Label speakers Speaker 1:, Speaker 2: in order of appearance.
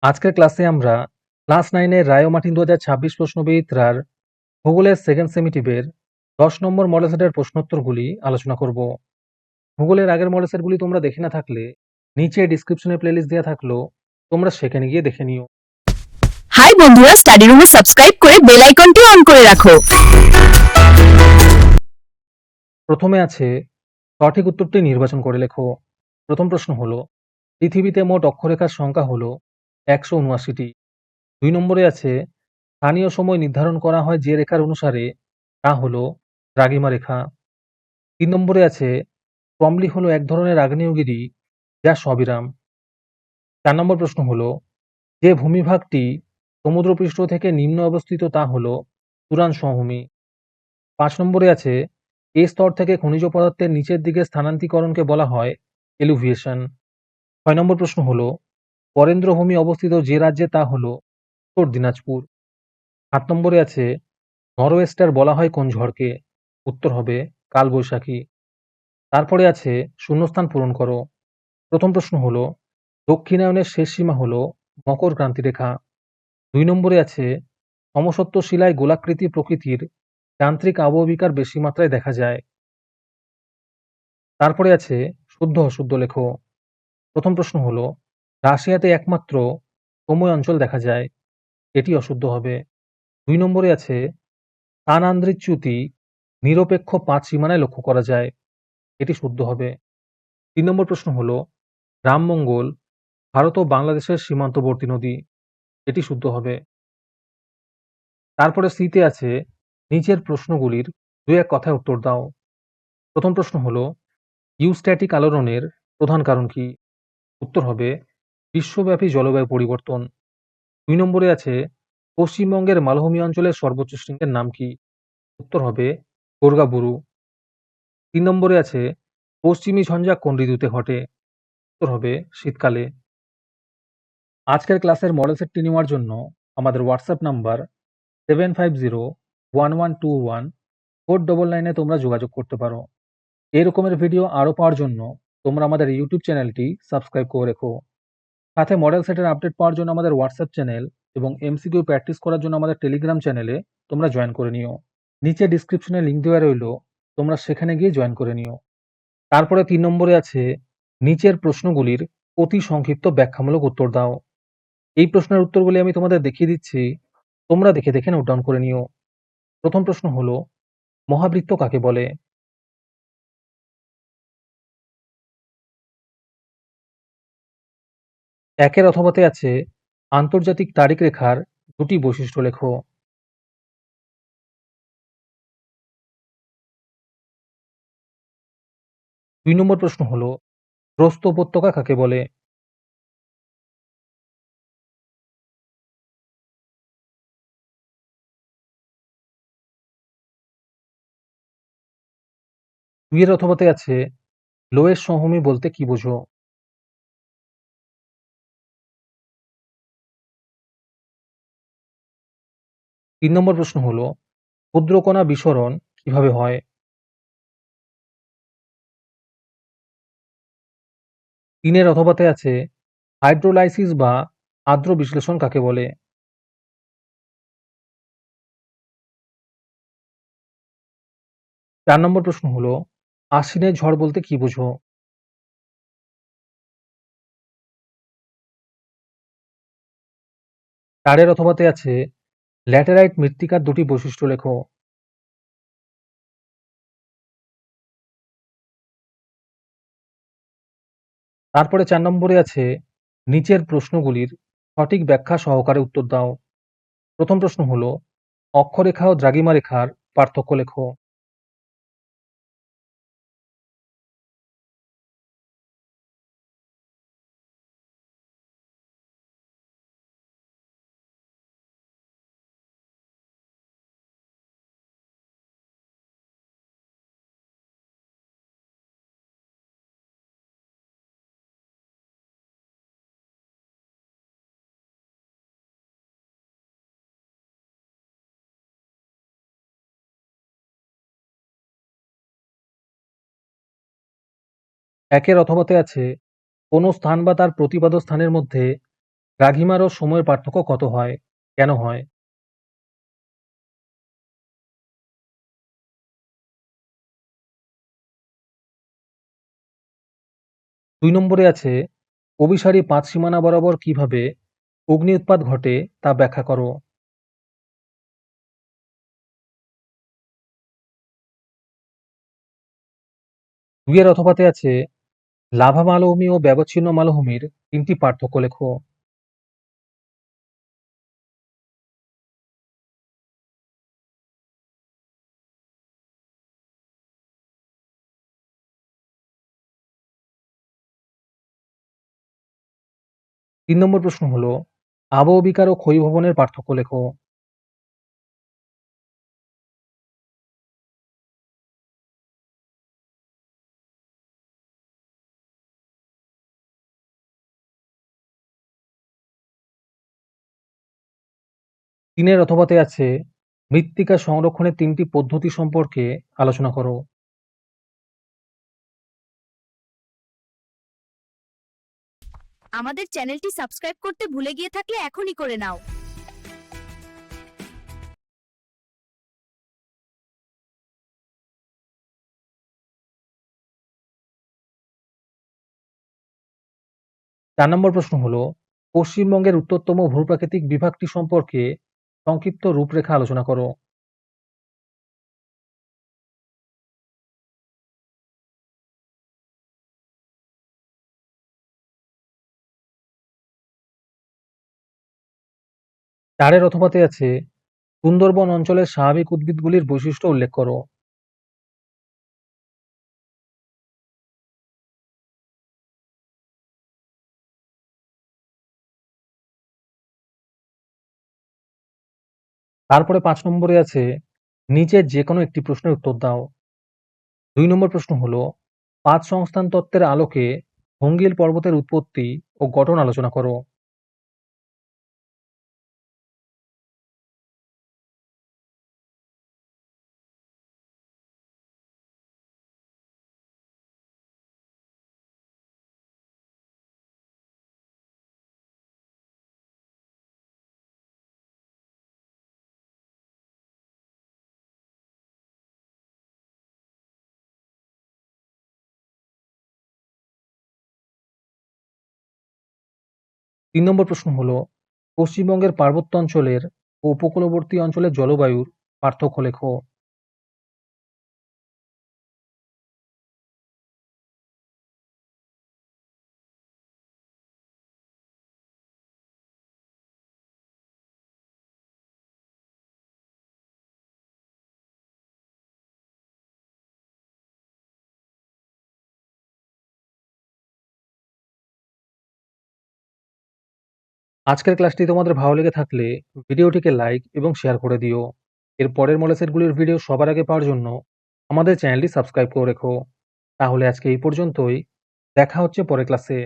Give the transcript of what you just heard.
Speaker 1: আজকের ক্লাসে আমরা ক্লাস 9 এর রায় ও মার্টিন 2026 প্রশ্নবিচিত্রার ভূগোলের সেকেন্ড সেমিটিভের 10 নম্বর মডেল সেটের প্রশ্নোত্তরগুলি আলোচনা করব। ভূগোলের আগের মডেল সেটগুলি তোমরা দেখে না থাকলে নিচে ডিসক্রিপশনে প্লেলিস্ট দেওয়া থাকলো, তোমরা সেখানে গিয়ে দেখে নিও।
Speaker 2: হাই বন্ধুরা, স্টাডি রুমে সাবস্ক্রাইব করে বেল আইকনটি অন করে রাখো।
Speaker 1: প্রথমে আছে সঠিক উত্তরটি নির্বাচন করে লেখো। প্রথম প্রশ্ন হলো, পৃথিবীতে মোট অক্ষরেখার সংখ্যা হলো 179টি। 2 নম্বরে আছে, স্থানীয় সময় নির্ধারণ করা হয় যে রেখার অনুসারে, তা হলো দ্রাঘিমা রেখা। 3 নম্বরে আছে, ক্রমলি হলো এক ধরনের আগ্নেয়গিরি যা সবিরাম। 4 নম্বর প্রশ্ন হলো, যে ভূমিভাগটি সমুদ্রপৃষ্ঠ থেকে নিম্নে অবস্থিত তা হলো তুরান সমভূমি। 5 নম্বরে আছে, এই স্তর থেকে খনিজ পদার্থের নিচের দিকে স্থানান্তরিকরণকে বলা হয় এলুভিয়েশন। 6 নম্বর প্রশ্ন হলো, বরেন্দ্রভূমি অবস্থিত যে রাজ্যে তা হলো উত্তর দিনাজপুর। 7 নম্বরে আছে, নরওয়েস্টার বলা হয় কোন ঝড়কে? উত্তর হবে কালবৈশাখী। তারপরে আছে শূন্যস্থান পূরণ করো। প্রথম প্রশ্ন হলো, দক্ষিণায়নের শেষ সীমা হলো মকর ক্রান্তি রেখা। 2 নম্বরে আছে, সমসত্ব শিলায় গোলাকৃতি প্রকৃতির যান্ত্রিক আবহবিকার বেশি মাত্রায় দেখা যায়। তারপরে আছে শুদ্ধ অশুদ্ধ লেখো। প্রথম প্রশ্ন হলো, রাশিয়াতে একমাত্র সময় অঞ্চল দেখা যায়, এটি অশুদ্ধ হবে। 2 নম্বরে আছে, স্থানান্দ্রিচ্যুতি নিরপেক্ষ 5 সীমানায় লক্ষ্য করা যায়, এটি শুদ্ধ হবে। 3 নম্বর প্রশ্ন হলো, রামমঙ্গল ভারত ও বাংলাদেশের সীমান্তবর্তী নদী, এটি শুদ্ধ হবে। তারপরে সিতে আছে, নিচের প্রশ্নগুলির 2-1 কথায় উত্তর দাও। প্রথম প্রশ্ন হলো, ইউস্ট্যাটিক আলোড়নের প্রধান কারণ কি? উত্তর হবে বিশ্বব্যাপী জলবায়ু পরিবর্তন। 2 নম্বরে আছে, পশ্চিমবঙ্গের মালভূমি অঞ্চলের সর্বোচ্চ শৃঙ্গের নাম কি? উত্তর হবে গোর্গাবুরু। 3 নম্বরে আছে, পশ্চিমী ঝঞ্ঝা কোন ঋতুতে ঘটে? উত্তর হবে শীতকালে। আজকের ক্লাসের মডেল সেটটি নেওয়ার জন্য আমাদের হোয়াটসঅ্যাপ নাম্বার 7501121499 তোমরা যোগাযোগ করতে পারো। এই রকমের ভিডিও আরও পাওয়ার জন্য তোমরা আমাদের ইউটিউব চ্যানেলটি সাবস্ক্রাইব করে রেখো। সাথে মডেল সেটের আপডেট পাওয়ার জন্য আমাদের হোয়াটসঅ্যাপ চ্যানেল এবং এমসিকিউ প্র্যাকটিস করার জন্য আমাদের টেলিগ্রাম চ্যানেলে তোমরা জয়েন করে নিও। নিচে ডিসক্রিপশনে লিঙ্ক দেওয়া রইলো, তোমরা সেখানে গিয়ে জয়েন করে নিও। তারপরে 3 নম্বরে আছে, নিচের প্রশ্নগুলির অতি সংক্ষিপ্ত ব্যাখ্যামূলক উত্তর দাও। এই প্রশ্নের উত্তরগুলি আমি তোমাদের দেখিয়ে দিচ্ছি, তোমরা দেখে দেখে নোট ডাউন করে নিও। প্রথম প্রশ্ন হলো, মহাবৃত্ত কাকে বলে? একের অথবাতে আছে, আন্তর্জাতিক তারিখ রেখার দুটি বৈশিষ্ট্য লেখো। 2 নম্বর প্রশ্ন হলো, প্রস্থ উপত্যকা কাকে বলে? 2 এর অথবাতে আছে, লোয়ের সমভূমি বলতে কি বোঝো? 3 নম্বর প্রশ্ন হলো, ক্ষুদ্রকণা বিসরণ কিভাবে হয়? 3 এর অথবাতে আছে, হাইড্রোলাইসিস বা আর্দ্র বিশ্লেষণ কাকে বলে? 4 নম্বর প্রশ্ন হলো, আশ্বিনের ঝড় বলতে কি বোঝো? 4 এর অথবাতে আছে, ল্যাটেরাইট মৃত্তিকার দুটি বৈশিষ্ট্য লেখো। তারপরে 4 নম্বরে আছে, নিচের প্রশ্নগুলির সঠিক ব্যাখ্যা সহকারে উত্তর দাও। প্রথম প্রশ্ন হলো, অক্ষরেখা ও দ্রাঘিমা রেখার পার্থক্য লেখো। একের অথবাতে আছে, কোনো স্থান বা তার প্রতিপাদ্য স্থানের মধ্যে দ্রাঘিমার ও সময়ের পার্থক্য কত হয়? কেন হয়? ২ নম্বরে আছে অভিসারী ৫ সীমানা বরাবর কিভাবে অগ্নি উৎপাত ঘটে তা ব্যাখ্যা করো। ২ এর অথবাতে আছে লাভা মালভূমি ও ব্যবচ্ছিন্ন মালভূমির ৩টি পার্থক্য লেখো। ৩ নম্বর প্রশ্ন হলো আবহবিকার ও ক্ষয়ীভবনের পার্থক্য লেখো। ৩ এর অথবাতে আছে মৃত্তিকা সংরক্ষণের ৩টি পদ্ধতি সম্পর্কে আলোচনা করো।
Speaker 2: আমাদের চ্যানেলটি সাবস্ক্রাইব করতে ভুলে গিয়ে থাকলে এখনই করে নাও।
Speaker 1: ৪ নম্বর প্রশ্ন হলো পশ্চিমবঙ্গের উত্তরতম ভূপ্রাকৃতিক বিভাগটি সম্পর্কে সংক্ষিপ্ত রূপরেখা আলোচনা করো। ৪ এর অথবাতে আছে সুন্দরবন অঞ্চলের স্বাভাবিক উদ্ভিদগুলির বৈশিষ্ট্য উল্লেখ করো। ৫ নম্বরে আছে নিচের যেকোনো একটি প্রশ্নের উত্তর দাও। ২ নম্বর প্রশ্ন হলো ৫ সংস্থান তত্ত্বের আলোকে ভঙ্গিল পর্বতের উৎপত্তি ও গঠন আলোচনা করো। ৩ নম্বর প্রশ্ন হলো পশ্চিমবঙ্গের পার্বত্য অঞ্চলের ও উপকূলবর্তী অঞ্চলের জলবায়ুর পার্থক্য লেখো। 'আজকের ক্লাসটি তোমাদের ভালো লেগে থাকলে ভিডিওটিকে লাইক এবং শেয়ার করে দিও। এর পরের মডেল সেটগুলির ভিডিও সবার আগে পাওয়ার জন্য আমাদের চ্যানেলটি সাবস্ক্রাইব করে রেখো। তাহলে আজকে এই পর্যন্তই। দেখা হচ্ছে পরের ক্লাসে।